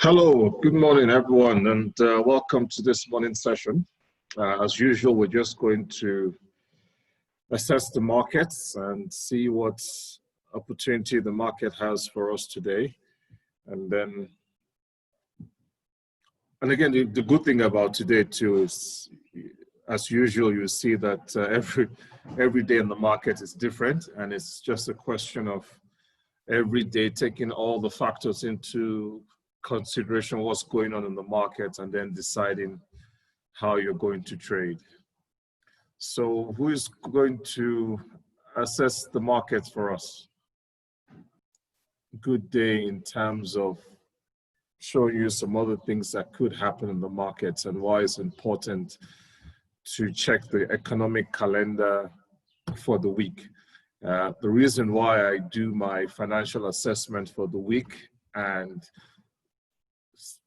Hello, good morning, everyone, and welcome to this morning session. As usual, we're just going to assess the markets and see what opportunity the market has for us today. And then, and again, the good thing about today too is, as usual, you see that every day in the market is different, and it's just a question of every day taking all the factors into consideration, what's going on in the market, and then deciding how you're going to trade. So who is going to assess the markets for us? Good day in terms of showing you some other things that could happen in the markets and why it's important to check the economic calendar for the week. The reason why I do my financial assessment for the week and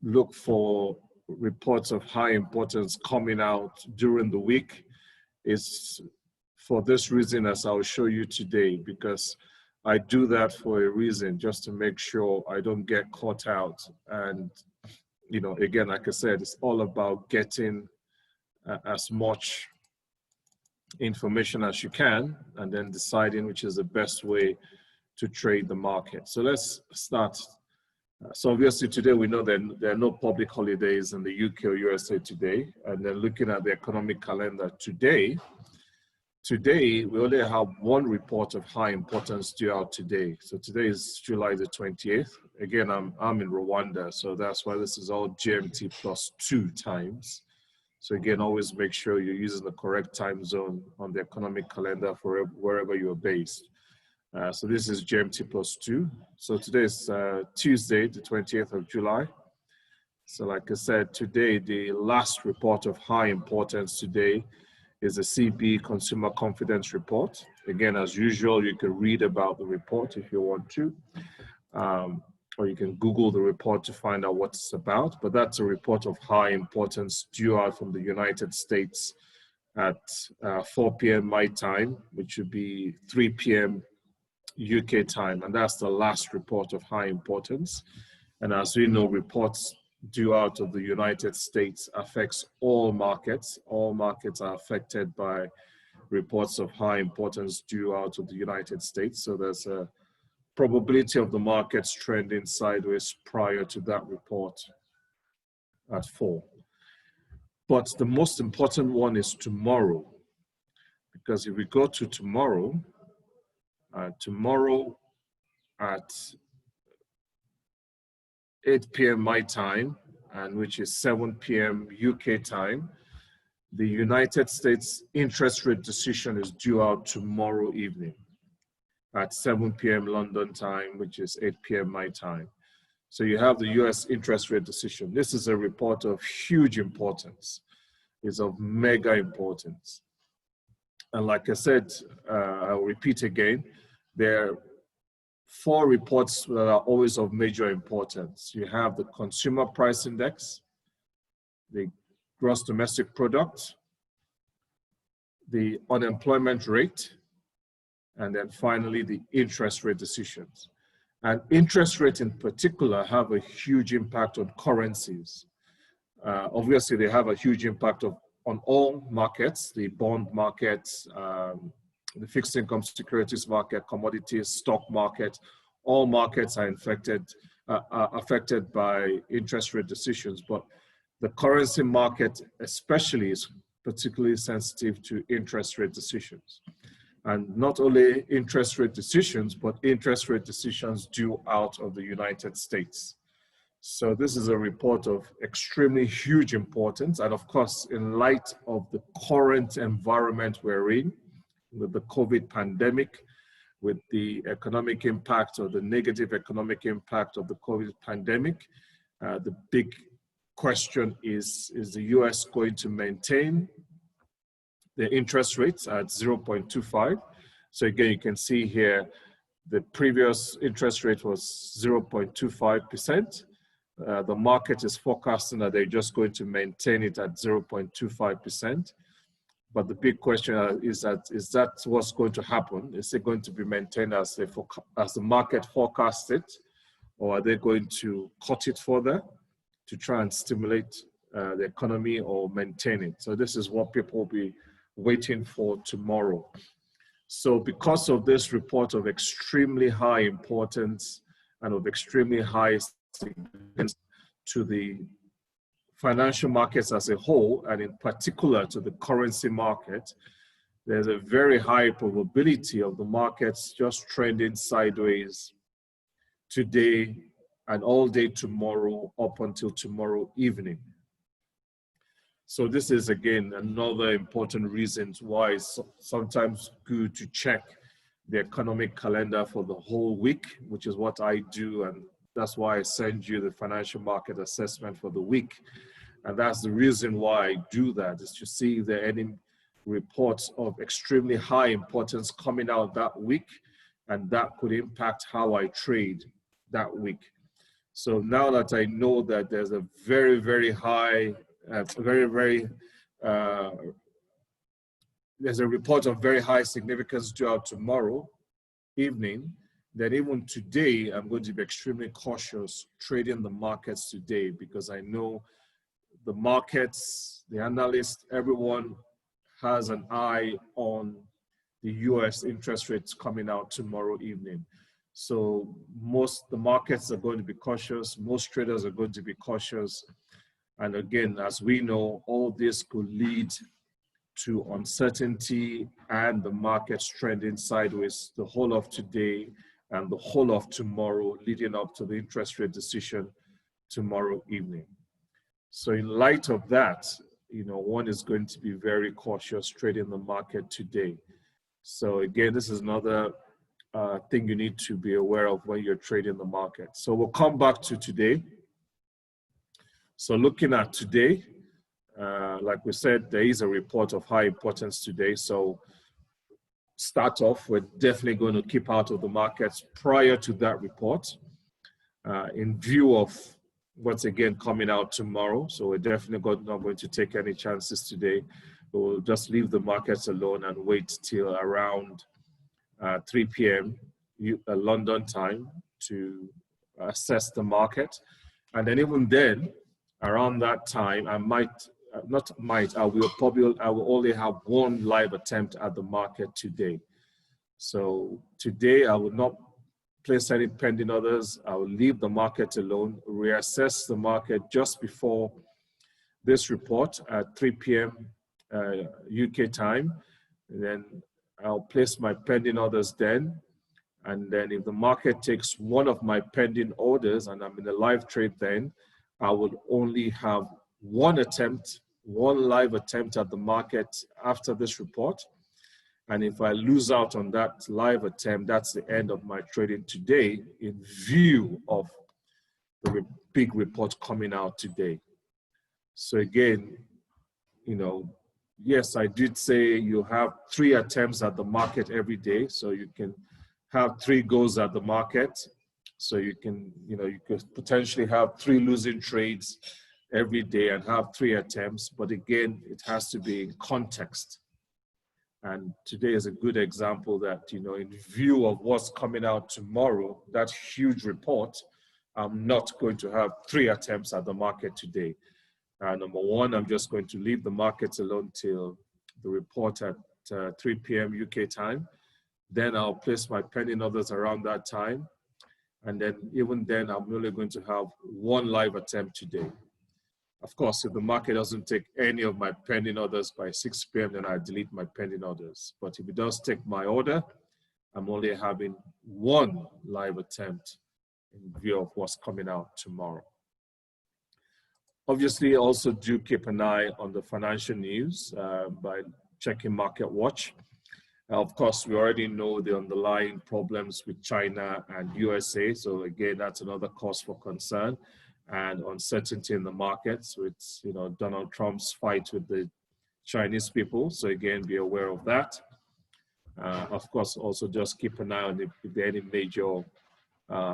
look for reports of high importance coming out during the week is for this reason, as I'll show you today, because I do that for a reason, just to make sure I don't get caught out. And, you know, again, like I said, it's all about getting as much information as you can and then deciding which is the best way to trade the market. So let's start. So obviously today we know that there are no public holidays in the UK or USA today, and then looking at the economic calendar today we only have one report of high importance due out today. So today is July the 28th. Again, I'm in Rwanda, so that's why this is all GMT plus 2 times. So again, always make sure you're using the correct time zone on the economic calendar for wherever you're based. So this is GMT plus 2. So today is Tuesday, the 20th of July. So like I said, today, the last report of high importance today is the CB Consumer Confidence Report. Again, as usual, you can read about the report if you want to, or you can Google the report to find out what it's about. But that's a report of high importance due out from the United States at 4 p.m. my time, which would be 3 p.m. UK time, and that's the last report of high importance. And as we know, reports due out of the United States affects all markets. All markets are affected by reports of high importance due out of the United States. So there's a probability of the markets trending sideways prior to that report at 4. But the most important one is tomorrow, because if we go to tomorrow, tomorrow at 8 p.m. my time, and which is 7 p.m. UK time, the United States interest rate decision is due out tomorrow evening at 7 p.m. London time, which is 8 p.m. my time. So you have the US interest rate decision. This is a report of huge importance. It's of mega importance. And like I said, I'll repeat again, there are 4 reports that are always of major importance. You have the Consumer Price Index, the Gross Domestic Product, the unemployment rate, and then finally the interest rate decisions. And interest rates in particular have a huge impact on currencies. Obviously, they have a huge impact on all markets, the bond markets, the fixed income securities market, commodities, stock market. All markets are affected by interest rate decisions, but the currency market especially is particularly sensitive to interest rate decisions. And not only interest rate decisions, but interest rate decisions due out of the United States. So this is a report of extremely huge importance. And of course, in light of the current environment we're in, with the COVID pandemic, with the economic impact or the negative economic impact of the COVID pandemic, the big question is the US going to maintain the interest rates at 0.25? So again, you can see here, the previous interest rate was 0.25%. The market is forecasting that they're just going to maintain it at 0.25%. But the big question is that what's going to happen? Is it going to be maintained as the market forecasts it, or are they going to cut it further? to try and stimulate the economy or maintain it. So this is what people will be waiting for tomorrow. So because of this report of extremely high importance and of extremely high significance to the financial markets as a whole, and in particular to the currency market, there's a very high probability of the markets just trending sideways today and all day tomorrow up until tomorrow evening. So this is, again, another important reason why it's sometimes good to check the economic calendar for the whole week, which is what I do. And that's why I send you the financial market assessment for the week. And that's the reason why I do that, is to see if there are any reports of extremely high importance coming out that week, and that could impact how I trade that week. So now that I know that there's a very, very high, there's a report of very high significance due out tomorrow evening, then even today, I'm going to be extremely cautious trading the markets today, because I know the markets, the analysts, everyone has an eye on the US interest rates coming out tomorrow evening. So the markets are going to be cautious, most traders are going to be cautious. And again, as we know, all this could lead to uncertainty and the markets trending sideways the whole of today and the whole of tomorrow, leading up to the interest rate decision tomorrow evening. So in light of that, one is going to be very cautious trading the market today. So again, this is another thing you need to be aware of when you're trading the market. So we'll come back to today. So looking at today, like we said, there is a report of high importance today. So start off, we're definitely going to keep out of the markets prior to that report in view of what's again coming out tomorrow. So we're definitely not going to take any chances today. We'll just leave the markets alone and wait till around 3 p.m. London time to assess the market. And then even then, around that time, I will only have one live attempt at the market today. So today I will not place any pending orders. I will leave the market alone, reassess the market just before this report at 3 p.m. UK time. And then I'll place my pending orders then. And then if the market takes one of my pending orders and I'm in a live trade, then I would only have one live attempt at the market after this report. And if I lose out on that live attempt, that's the end of my trading today in view of the big report coming out today. So again, yes, I did say you have 3 attempts at the market every day. So you can have 3 goes at the market. So you can, you could potentially have 3 losing trades every day and have 3 attempts. But again, it has to be in context. And today is a good example that, in view of what's coming out tomorrow, that huge report, I'm not going to have 3 attempts at the market today. Number one, I'm just going to leave the markets alone till the report at 3 p.m. UK time. Then I'll place my pending orders around that time. And then even then, I'm only going to have 1 live attempt today. Of course, if the market doesn't take any of my pending orders by 6 p.m., then I delete my pending orders. But if it does take my order, I'm only having 1 live attempt in view of what's coming out tomorrow. Obviously, also do keep an eye on the financial news by checking Market Watch. Of course, we already know the underlying problems with China and USA. So again, that's another cause for concern and uncertainty in the markets with, Donald Trump's fight with the Chinese people. So again, be aware of that. Of course, also just keep an eye on if there are any major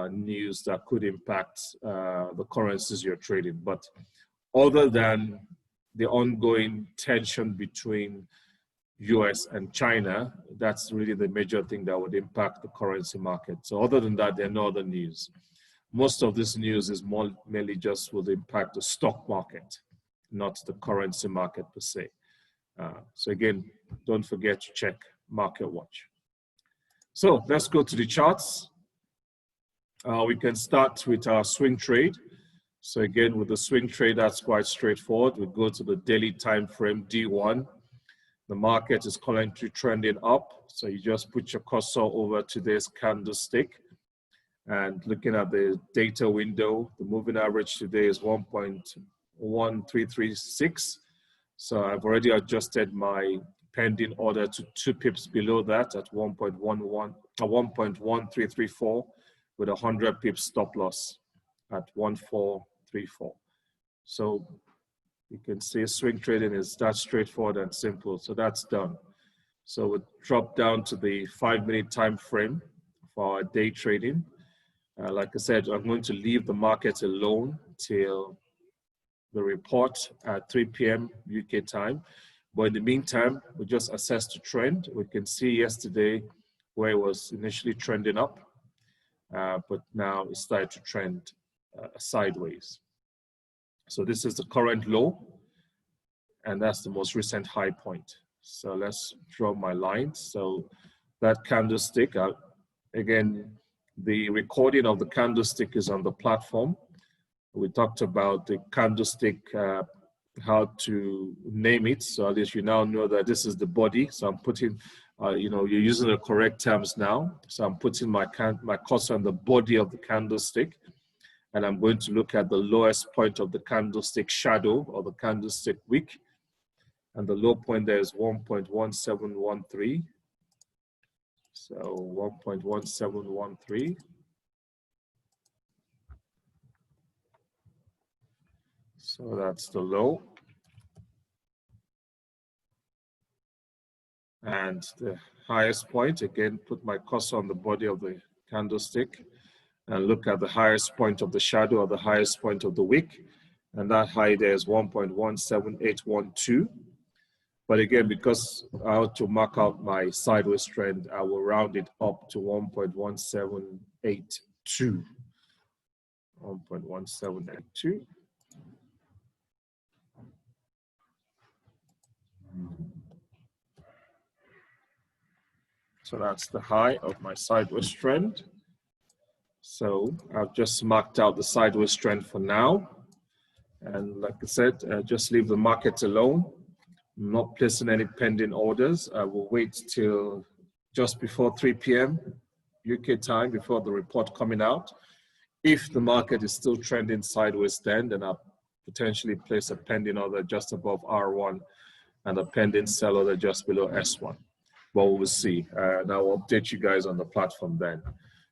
news that could impact the currencies you're trading. But other than the ongoing tension between US and China, that's really the major thing that would impact the currency market. So other than that, there are no other news. most of this news is mainly just will impact the stock market, not the currency market per se. So again, don't forget to check Market Watch. So let's go to the charts. We can start with our swing trade. So again, with the swing trade, that's quite straightforward. We go to the daily time frame, D1. The market is currently trending up. So you just put your cursor over today's candlestick. And looking at the data window, the moving average today is 1.1336. So I've already adjusted my pending order to 2 pips below that at 1.1334 with 100 pips stop loss at 1434. So you can see swing trading is that straightforward and simple. So that's done. So we'll drop down to the 5-minute time frame for our day trading. Like I said, I'm going to leave the market alone till the report at 3 p.m. UK time. But in the meantime, we just assess the trend. We can see yesterday where it was initially trending up, but now it started to trend sideways. So this is the current low, and that's the most recent high point. So let's draw my lines. So that candlestick, again, the recording of the candlestick is on the platform. We talked about the candlestick, how to name it. So at least you now know that this is the body. So I'm putting, you're using the correct terms now. So I'm putting my cursor on the body of the candlestick. And I'm going to look at the lowest point of the candlestick shadow or the candlestick wick. And the low point there is 1.1713. So 1.1713. So that's the low. And the highest point, again, put my cursor on the body of the candlestick and look at the highest point of the shadow or the highest point of the wick. And that high there is 1.17812. But again, because I have to mark out my sideways trend, I will round it up to 1.1782. 1.1782. So that's the high of my sideways trend. So I've just marked out the sideways trend for now. And like I said, just leave the market alone. I'm not placing any pending orders. I will wait till just before 3 p.m. UK time before the report coming out. If the market is still trending sideways then I'll potentially place a pending order just above R1 and a pending sell order just below S1. But we'll see. And I will update you guys on the platform then.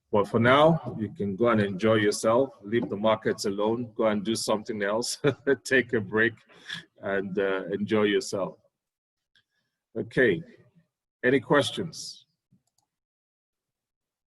But for now, you can go and enjoy yourself, leave the markets alone, go and do something else, take a break and enjoy yourself. Okay, any questions?